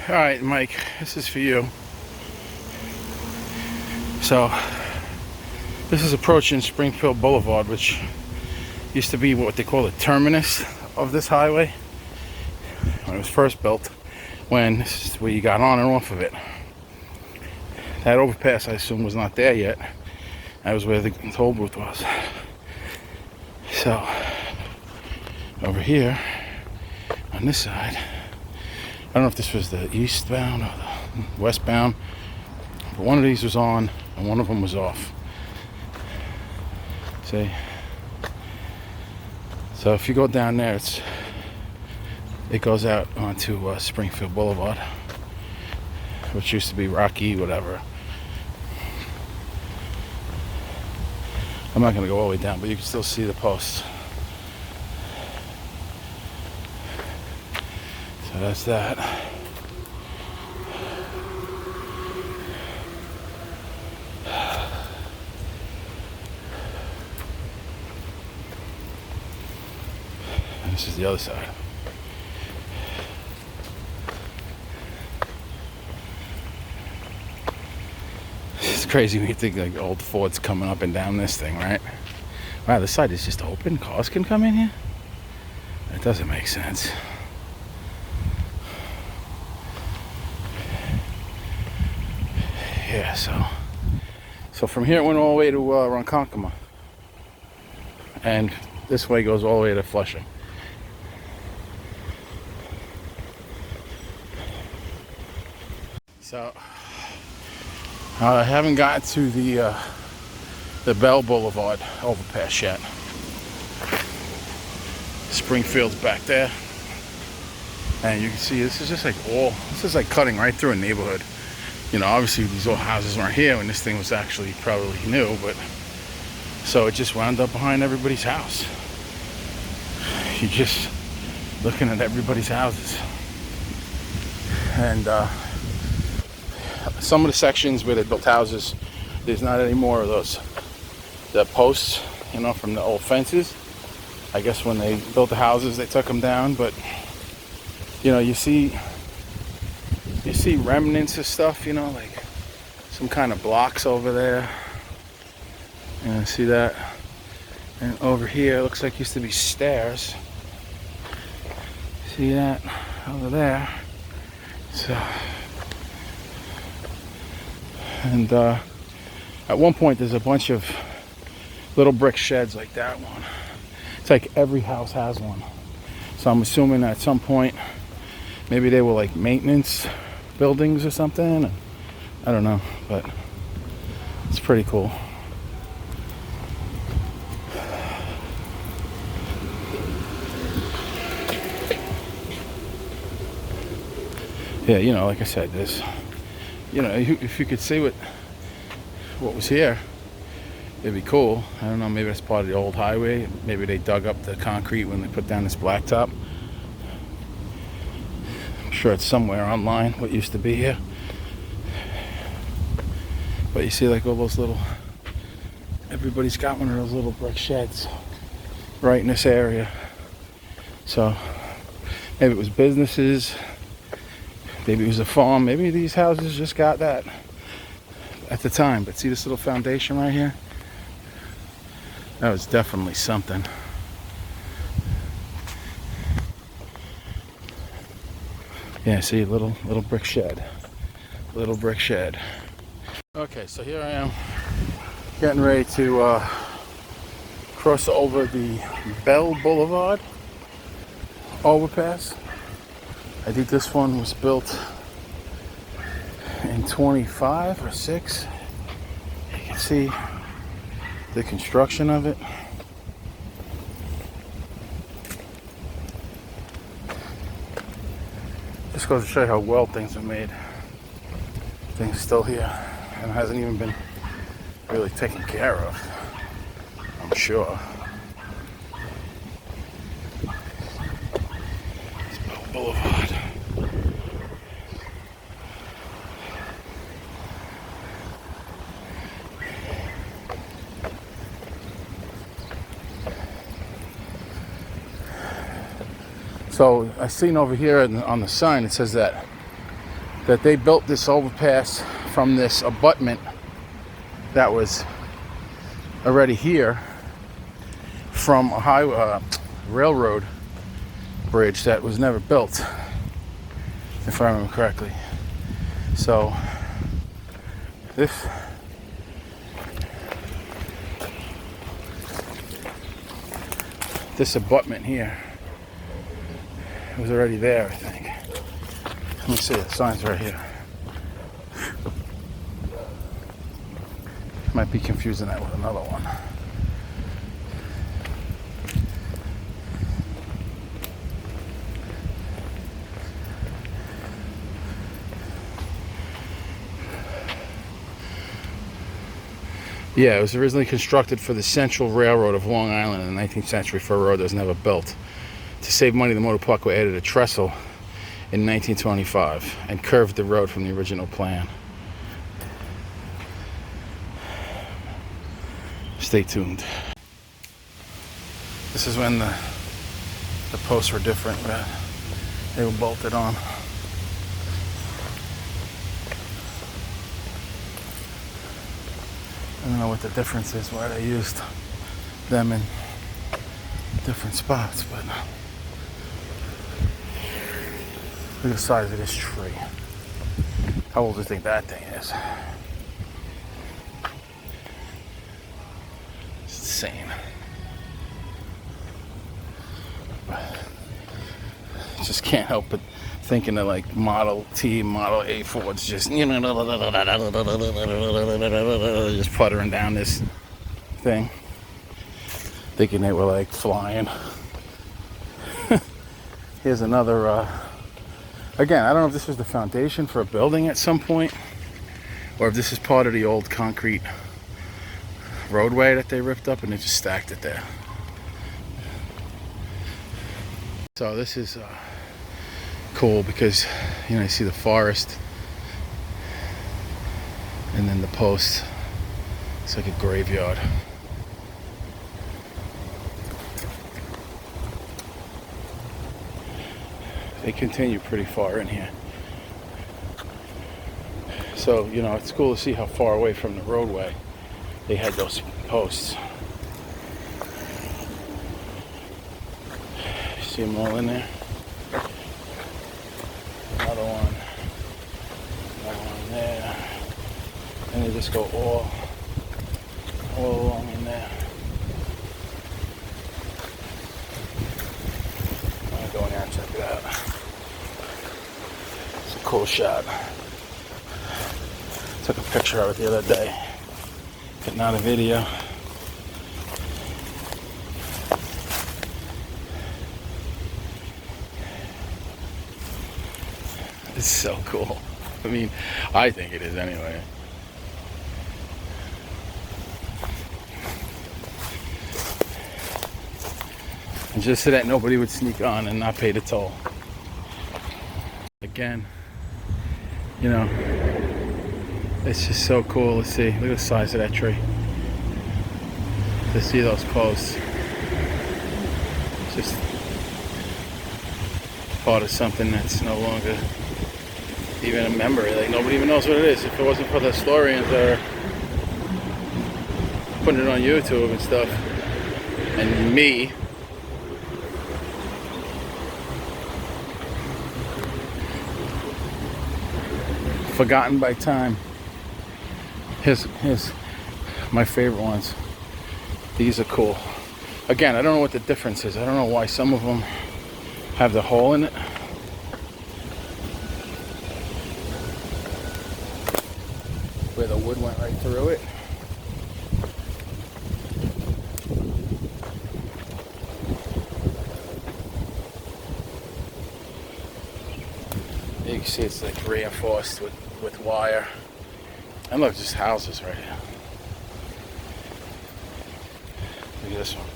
Alright, Mike, this is for you. So, this is approaching Springfield Boulevard, which used to be what they call the terminus of this highway when it was first built, when this is where you got on and off of it. That overpass, I assume, was not there yet. That was where the toll booth was. So, over here, on this side, I don't know if this was the eastbound or the westbound, but one of these was on and one of them was off. See? So if you go down there, it goes out onto Springfield Boulevard, which used to be Rocky, whatever. I'm not going to go all the way down, but you can still see the posts. So that's that. And this is the other side. It's crazy when you think like old Ford's coming up and down this thing, right? Wow, this side is just open. Cars can come in here? That doesn't make sense. Yeah, so from here it went all the way to Ronkonkoma, and this way goes all the way to Flushing. So I haven't gotten to the Bell Boulevard overpass yet. Springfield's back there, and you can see this is just like this is like cutting right through a neighborhood. You know, obviously these old houses weren't here when this thing was actually probably new, but so it just wound up behind everybody's house. You're just looking at everybody's houses. And some of the sections where they built houses, there's not any more of the posts, you know, from the old fences. I guess when they built the houses, they took them down, but you know, you see remnants of stuff, you know, like some kind of blocks over there. And see that? And over here, it looks like used to be stairs. See that? Over there. So, and at one point, there's a bunch of little brick sheds like that one. It's like every house has one. So I'm assuming at some point, maybe they were like maintenance buildings or something. And I don't know, but it's pretty cool. Yeah, you know, like I said, this, you know, if you could see what was here, it'd be cool. I don't know, maybe that's part of the old highway. Maybe they dug up the concrete when they put down this blacktop. I'm sure it's somewhere online what used to be here. But you see like all those little, everybody's got one of those little brick sheds right in this area. So maybe it was businesses, maybe it was a farm, maybe these houses just got that at the time. But see this little foundation right here? That was definitely something. Yeah, see, little brick shed. Little brick shed. Okay, so here I am getting ready to cross over the Bell Boulevard overpass. I think this one was built in 25 or 6. You can see the construction of it. Just goes to show you how well things are made. Things are still here and hasn't even been really taken care of, I'm sure. It's Bell Boulevard. So I seen over here on the sign, it says that that they built this overpass from this abutment that was already here from a railroad bridge that was never built, if I remember correctly. So this abutment here was already there, I think. Let me see, the sign's right here. Might be confusing that with another one. Yeah, it was originally constructed for the Central Railroad of Long Island in the 19th century for a road that was never built. To save money, the Motor Parkway added a trestle in 1925 and curved the road from the original plan. Stay tuned. This is when the posts were different, but they were bolted on. I don't know what the difference is, why they used them in different spots, but look at the size of this tree. How old do you think that thing is? It's insane. Just can't help but thinking of like Model T, Model A Fords just just puttering down this thing, thinking they were like flying. Here's another, again, I don't know if this was the foundation for a building at some point, or if this is part of the old concrete roadway that they ripped up and they just stacked it there. So this is cool because, you know, you see the forest and then the posts. It's like a graveyard. They continue pretty far in here. So, you know, it's cool to see how far away from the roadway they had those posts. See them all in there? Another one there, and they just go all along in there. I'll go in there and check it out. It's a cool shot. Took a picture of it the other day, but not a video. It's so cool. I mean, I think it is anyway. And just so that nobody would sneak on and not pay the toll. Again, you know, it's just so cool to see. Look at the size of that tree. To see those posts. It's just part of something that's no longer even a memory. Like, nobody even knows what it is. If it wasn't for the historians that are putting it on YouTube and stuff, and me, forgotten by time. Here's my favorite ones. These are cool. Again, I don't know what the difference is. I don't know why some of them have the hole in it. Where the wood went right through it. You can see it's like reinforced with wire. And look, just houses right here. Look at this one.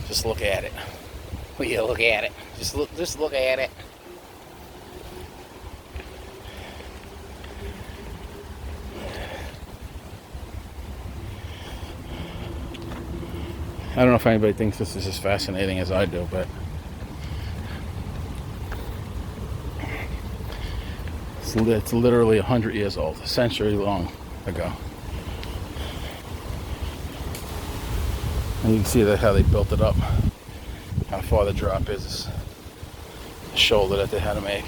Just look at it. Will you look at it? Just look at it. I don't know if anybody thinks this is as fascinating as I do, but It's literally 100 years old, a century long ago. And you can see that how they built it up, how far the drop is, the shoulder that they had to make.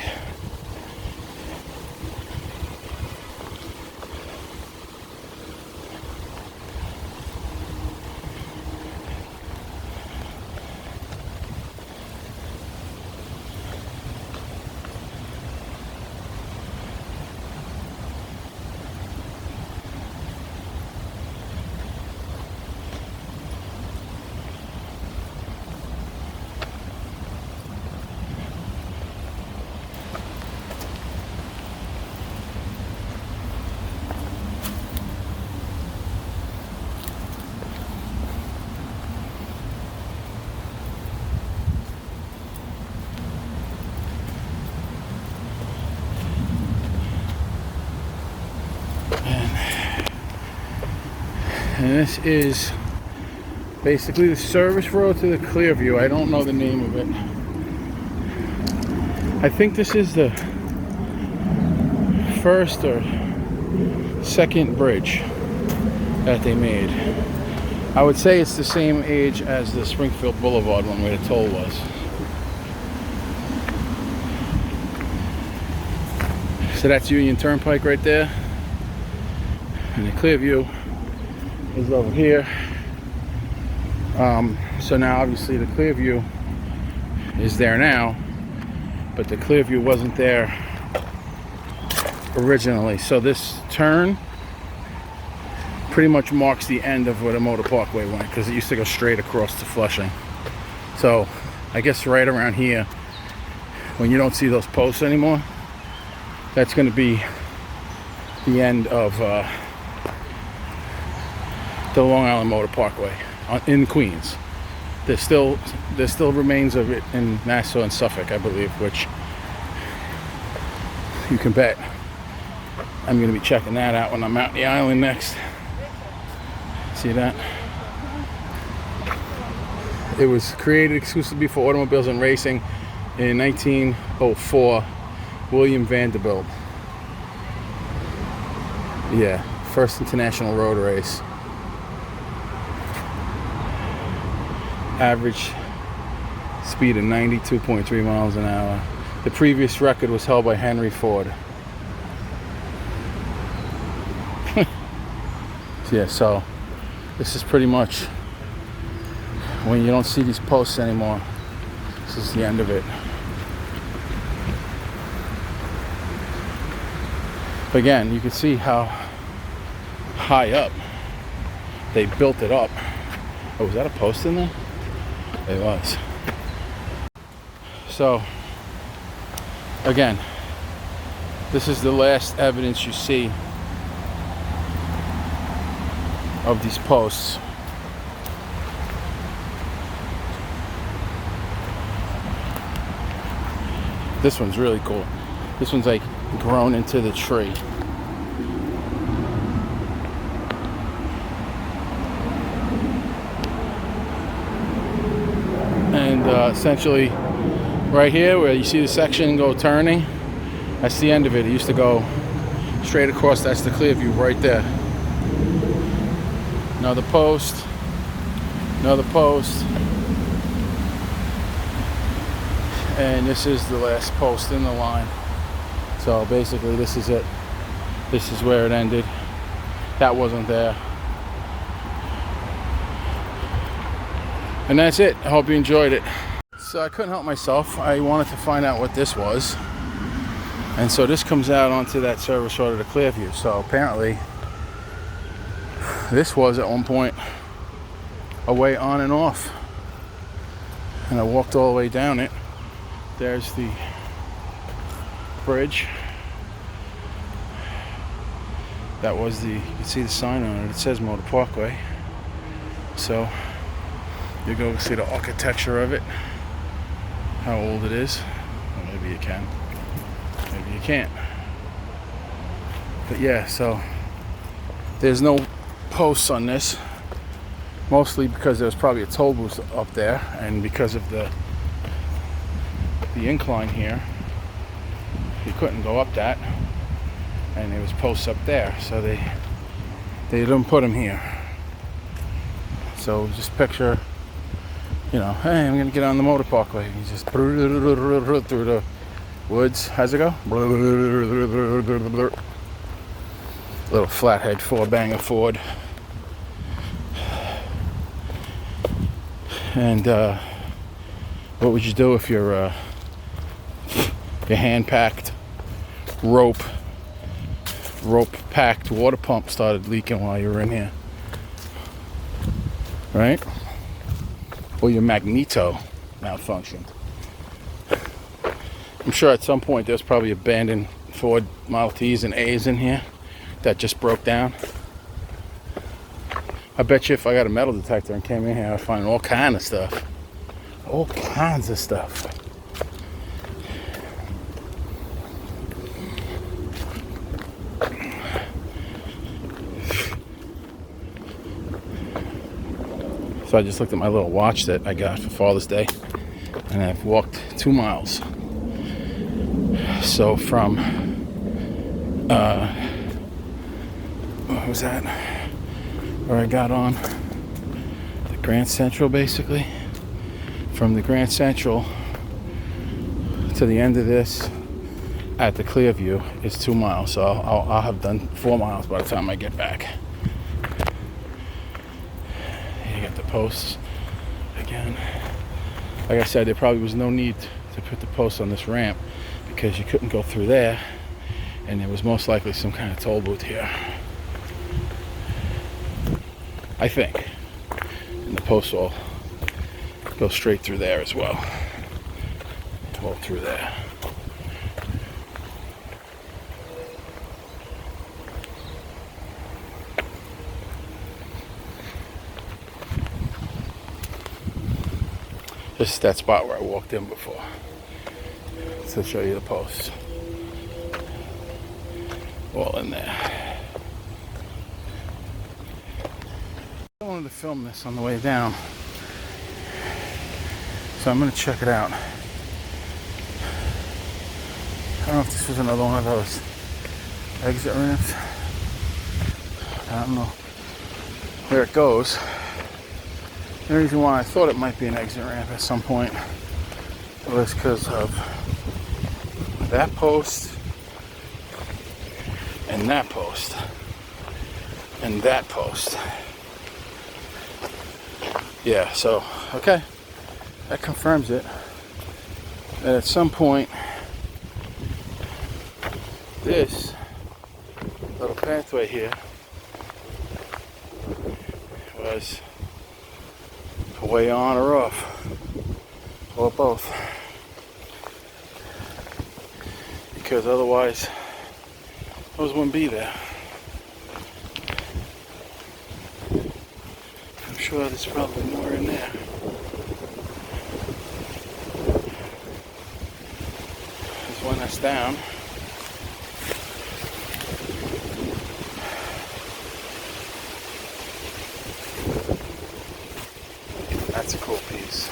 And this is basically the service road to the Clearview. I don't know the name of it. I think this is the first or second bridge that they made. I would say it's the same age as the Springfield Boulevard one where the toll was. So that's Union Turnpike right there. And the Clearview is over here. So now obviously the Clearview is there now, but the Clearview wasn't there originally. So this turn pretty much marks the end of where the Motor Parkway went, because it used to go straight across to Flushing. So I guess right around here, when you don't see those posts anymore, that's going to be the end of the Long Island Motor Parkway in Queens. There still remains of it in Nassau and Suffolk, I believe, which you can bet I'm going to be checking that out when I'm out in the island next. See that? It was created exclusively for automobiles and racing in 1904. William Vanderbilt. Yeah, first international road race. Average speed of 92.3 miles an hour. The previous record was held by Henry Ford. Yeah, so this is pretty much when you don't see these posts anymore. This is the end of it. But again, you can see how high up they built it up. Oh, was that a post in there? It was. So, again, this is the last evidence you see of these posts. This one's really cool. This one's like grown into the tree. And essentially right here where you see the section go turning, that's the end of it. It used to go straight across. That's the Clearview right there. Another post, another post, and this is the last post in the line. So basically this is it. This is where it ended. That wasn't there. And that's it. I hope you enjoyed it. So I couldn't help myself. I wanted to find out what this was. And so this comes out onto that service road of the Clearview. So apparently this was at one point a way on and off. And I walked all the way down it. There's the bridge. That was the, you can see the sign on it. It says Motor Parkway. So you go see the architecture of it, how old it is. Well, maybe you can, maybe you can't. But yeah, so there's no posts on this, mostly because there was probably a toll booth up there, and because of the incline here, you couldn't go up that. and there was posts up there, so they didn't put them here. So just picture, you know, hey, I'm gonna get on the motor parkway. You just through the woods. How's it go? Little flathead 4-banger Ford. And what would you do if your hand-packed rope-packed water pump started leaking while you were in here, right? Or your magneto malfunctioned. I'm sure at some point there's probably abandoned Ford Model Ts and A's in here that just broke down. I bet you if I got a metal detector and came in here, I'd find all kinds of stuff. All kinds of stuff. So I just looked at my little watch that I got for Father's Day, and I've walked 2 miles. So from what was that? Where I got on the Grand Central, basically. From the Grand Central to the end of this at the Clearview is 2 miles. So I'll have done 4 miles by the time I get back. You get the posts again. Like I said, there probably was no need to put the posts on this ramp because you couldn't go through there, and there was most likely some kind of toll booth here, I think. And the posts all go straight through there as well. All through there. This is that spot where I walked in before. To show you the posts. All in there. I wanted to film this on the way down, so I'm going to check it out. I don't know if this was another one of those exit ramps. I don't know where it goes. The reason why I thought it might be an exit ramp at some point was because of that post and that post and that post. Yeah, so okay, that confirms it, that at some point this little pathway here was a way on or off, or both, because otherwise those wouldn't be there. I'm sure there's probably more in there. There's one that's down. That's a cool piece.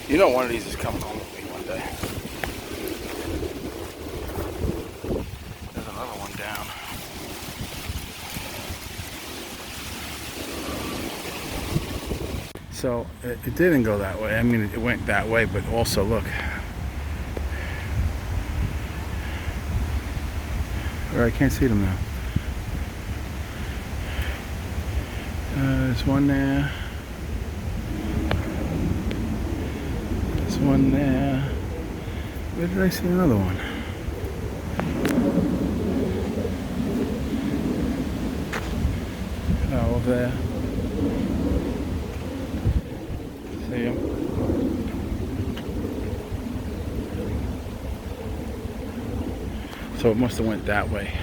You know one of these is coming home with me one day. There's another one down. So it didn't go that way. I mean, it went that way, but also look. Or I can't see them now. There's one there. There's one there. Where did I see another one? Oh, over there. See him? So it must have went that way.